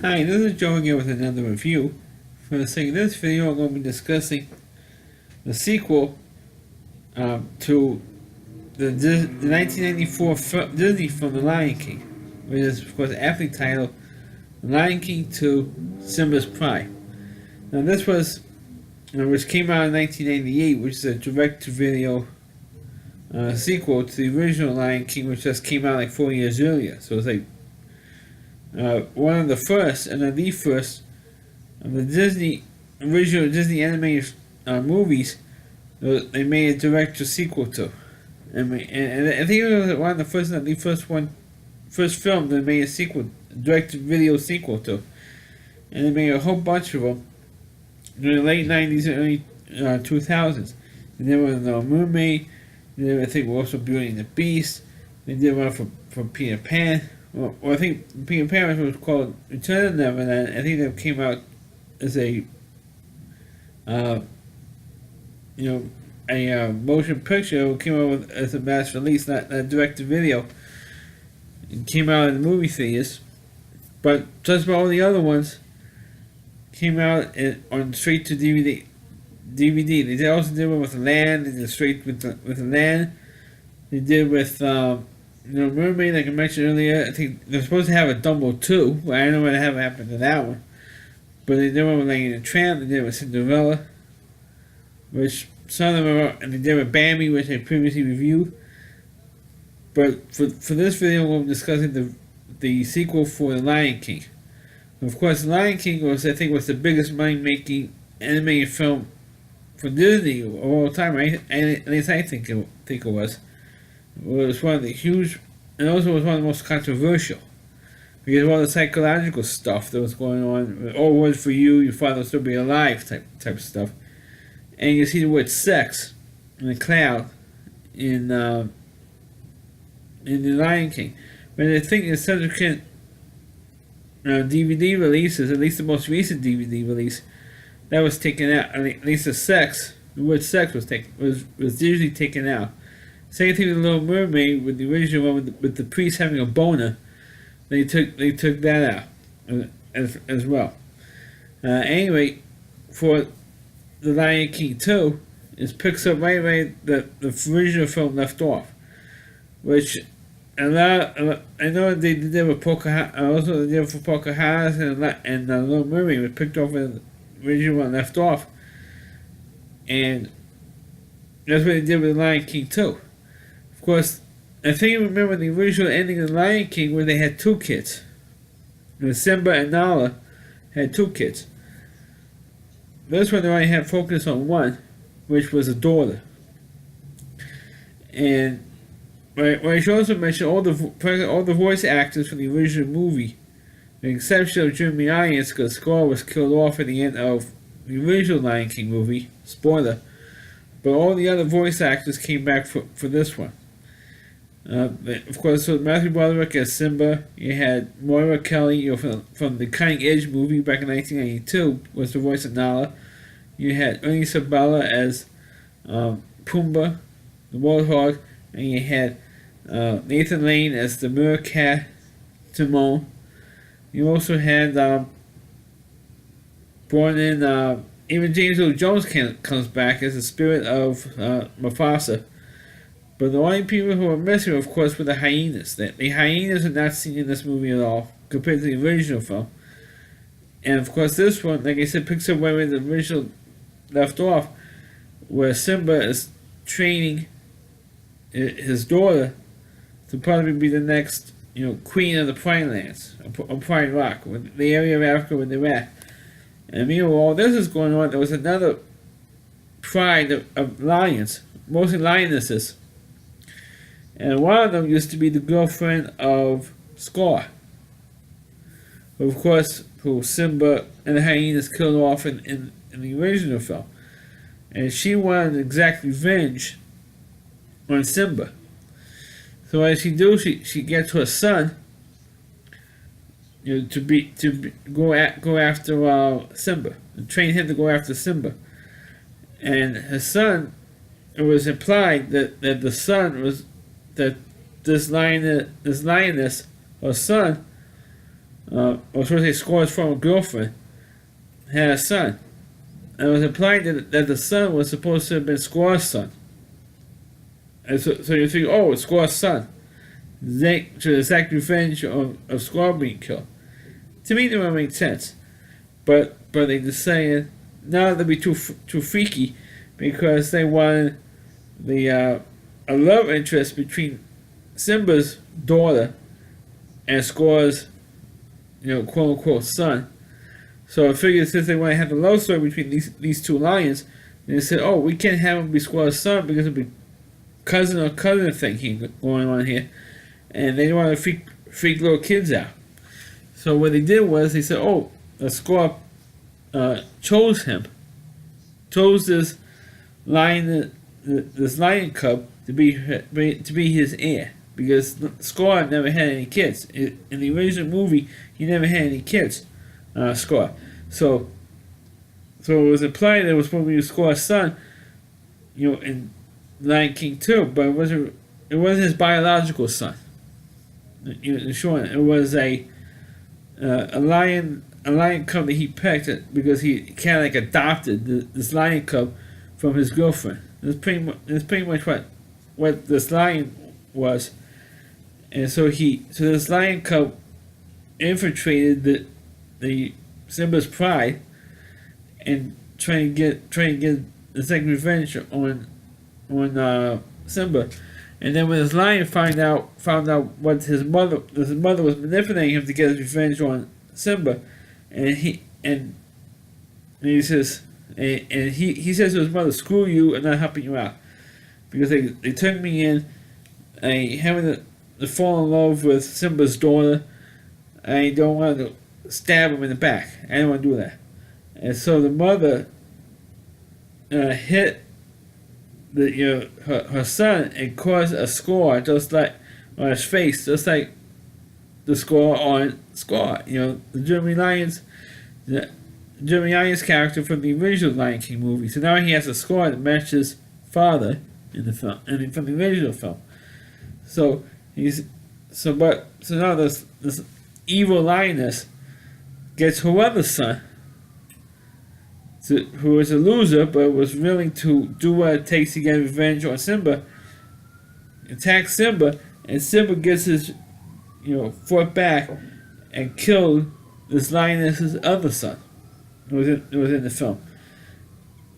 Hi, this is Joe again with another review. For the sake of this video, I'm going to be discussing the sequel to the 1994 Disney film The Lion King, which is, of course, aptly titled The Lion King 2 Simba's Pride. Now, this was, which came out in 1988, which is a direct-to-video sequel to the original Lion King, which just came out like 4 years earlier. So it's like one of the first, and then the first, of the original Disney animated movies they made a direct sequel to. And I think it was one of the first film they made a sequel, direct video sequel to. And they made a whole bunch of them during the late 90s and early 2000s. And there was The Mermaid, I think also Beauty and the Beast. They did one for Peter Pan. Well, I think Peter Pan was called Return of Neverland. I think that came out as a, motion picture. It came out as a mass release, not direct to video. It came out in the movie theaters, but just about all the other ones came out on straight to DVD. They also did one with Land. They did straight with the Land. They did with Mermaid, like I mentioned earlier. I think they're supposed to have a Dumbo 2, but I don't know what happened to that one. But they did one with Lady and the Tramp. They did with Cinderella, which some of them are, and they did with Bambi, which I previously reviewed. But for this video, we'll be discussing the sequel for The Lion King. Of course, The Lion King was the biggest money-making animated film for Disney of all time, right? At least I think it was. It was one of the huge, and also was one of the most controversial, because of all the psychological stuff that was going on. All words for you, your father will still be alive, type of stuff. And you see the word sex in the cloud in The Lion King. But I think the subsequent DVD releases, at least the most recent DVD release, that was taken out. At least the word sex was usually taken out. Same thing with The Little Mermaid, with the original one with the priest having a boner. They took that out as well. Anyway, for The Lion King 2, it picks up right the original film left off, which I know they did with Pocahontas. Also, they did for Pocahontas and The Little Mermaid. It picked up where the original one left off, and that's what they did with The Lion King 2. Of course, I think you remember the original ending of The Lion King where they had two kids. Simba and Nala had two kids. This one they only had focus on one, which was a daughter. And I should also mention all the voice actors from the original movie, with the exception of Jeremy Irons, because Scar was killed off at the end of the original Lion King movie. Spoiler. But all the other voice actors came back for this one. Of course, so Matthew Broderick as Simba. You had Moira Kelly, from the Cutting Edge movie back in 1992, was the voice of Nala. You had Ernie Sabella as Pumbaa, the Warthog, and you had Nathan Lane as the meerkat, Timon. You also had brought in even James Earl Jones comes back as the spirit of Mufasa. But the only people who are missing, of course, were the hyenas. The hyenas are not seen in this movie at all, compared to the original film. And of course, this one, like I said, picks up where the original left off, where Simba is training his daughter to probably be the next, queen of the Pride Lands, of Pride Rock, the area of Africa where they're at. And meanwhile, while this is going on, there was another pride of lions, mostly lionesses. And one of them used to be the girlfriend of Scar, who, of course, who Simba and the hyenas killed off in the original film. And she wanted to exact revenge on Simba. So as she do, she gets her son, to go after Simba, and train him to go after Simba. And his son, it was implied that the son was that this lioness, her son, or supposed to say Scar's former girlfriend, had a son. And it was implied that the son was supposed to have been Scar's son. And so you think, oh, it's Scar's son. To exact revenge of Scar being killed. To me, that would make sense. But they decided not to be too freaky, because they wanted a love interest between Simba's daughter and Scar's, quote unquote son. So I figured, since they want to have the love story between these two lions, they said, oh, we can't have him be Scar's son because it'd be cousin thing going on here, and they didn't want to freak little kids out. So what they did was they said, oh, Scar chose this lion cub to be his heir, because Scar never had any kids. In the original movie, he never had any kids, Scar. So it was implied that it was supposed to be Scar's son, in Lion King 2, but it wasn't his biological son. In short, it was a lion cub that he picked because he kind of like adopted this lion cub from his girlfriend. That's pretty much what this lion was. And so this lion cub infiltrated the Simba's pride and trying to get the second revenge on Simba. And then when this lion found out what his mother was manipulating him to get his revenge on Simba, and he says he says to his mother, "Screw you, I'm not helping you out, because they turned me in, having to fall in love with Simba's daughter. I don't want to stab him in the back. I don't want to do that." And so the mother hit her son and caused a scar just like on his face, just like the scar on Scar. The Jeremy Irons character from the original Lion King movie. So now he has a scar that matches father in the film, and from the original film. So now this evil lioness gets her other son, who is a loser but was willing to do what it takes to get revenge on Simba, attacks Simba, and Simba gets his fought back and killed this lioness's other son. It was in the film.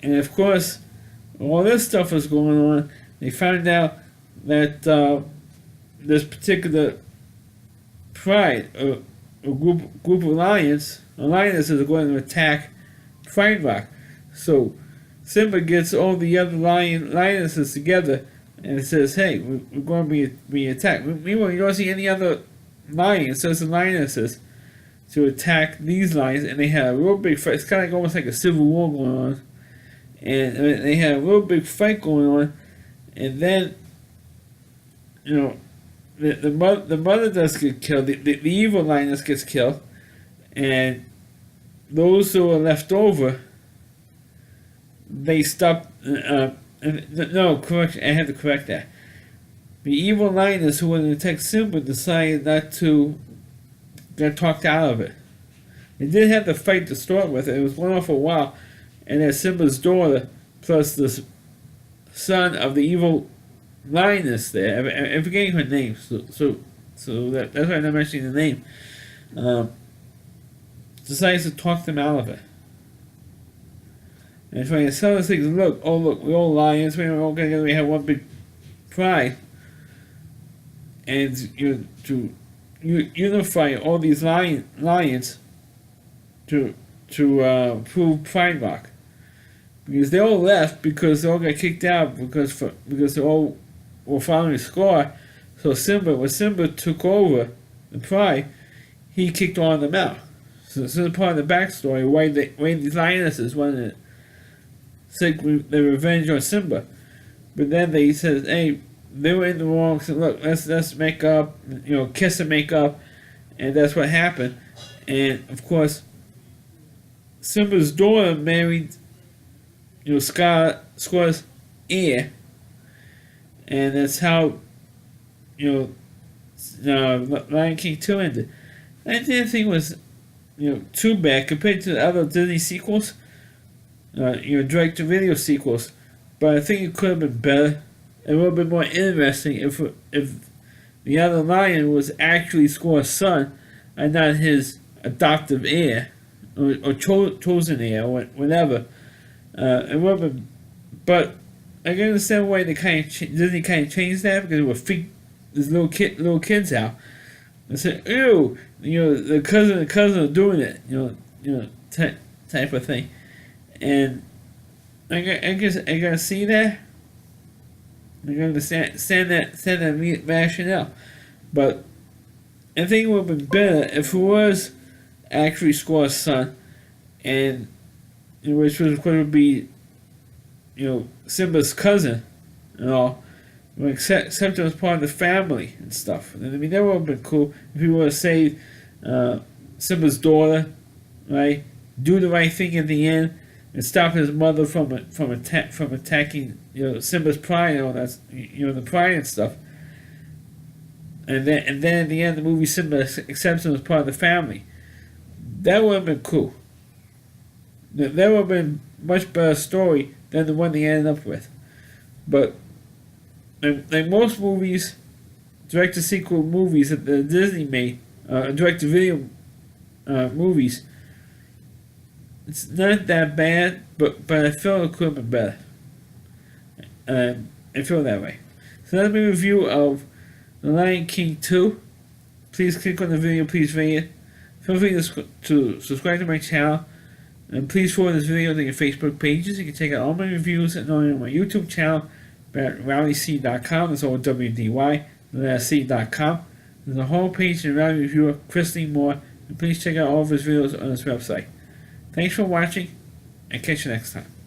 And of course, all this stuff was going on. They found out that this particular pride, a group of lionesses are going to attack Pride Rock. So Simba gets all the other lionesses together and says, "Hey, we're going to be attacked." Meanwhile, you don't see any other lions, so it's the lionesses, to attack these lions, and they had a real big fight. It's kind of almost like a civil war going on, and they had a real big fight going on, and then the mother does get killed. The evil lioness gets killed, and those who are left over, they stop. No, correct. I had to correct that. The evil lioness who wanted to attack Simba decided not to get talked out of it. They did have the fight to start with. It was going on for a while, and then Simba's daughter plus the son of the evil lioness there. I'm forgetting her name, so that's why I'm not mentioning the name. Decides to talk them out of it. And trying to tell us things. Look, we're all lions. We're all together. We have one big pride, and to unify all these lions to prove Pride Rock, because they all left because they all got kicked out because they all were following Scar. So when Simba took over the Pride, he kicked all of them out. So this is part of the backstory why these lionesses wanted to seek their revenge on Simba. But then they said, hey, they were in the wrong. So look, let's make up, kiss and make up, and that's what happened. And of course, Simba's daughter married, Scar's heir, and that's how, Lion King 2 ended. I didn't think it was, too bad compared to the other Disney sequels, direct-to-video sequels. But I think it could have been better. It would have been more interesting if the other lion was actually Score's son and not his adoptive heir or chosen heir or whatever. It would have been, but I can understand why they Disney kind of changed that because it would freak these little kids out. They said, "Ew, the cousin are doing it," type of thing, and I guess I gotta see that. I gotta understand that rationale, but I think it would have been better if it was actually Squaw's son, and which was going to be, Simba's cousin, and all. Except it was part of the family and stuff. I mean, that would have been cool if he would have saved Simba's daughter, right? Do the right thing at the end and stop his mother from attacking, Simba's pride and all that, the pride and stuff. And then at the end of the movie, Simba accepts him as part of the family. That would have been cool. That would have been a much better story than the one they ended up with. But like most movies, direct-to-sequel movies that the Disney made, direct-to-video movies, it's not that bad, but I feel it could have been better. I feel that way. So that's my review of The Lion King 2. Please click on the video, please rate it. Feel free to subscribe to my channel. And please forward this video to your Facebook pages. You can check out all my reviews and on my YouTube channel at rowdyc.com. It's all WDY, C.com. There's a whole page in Rowdy Reviewer, Chris Lee Moore. And please check out all of his videos on this website. Thanks for watching, and catch you next time.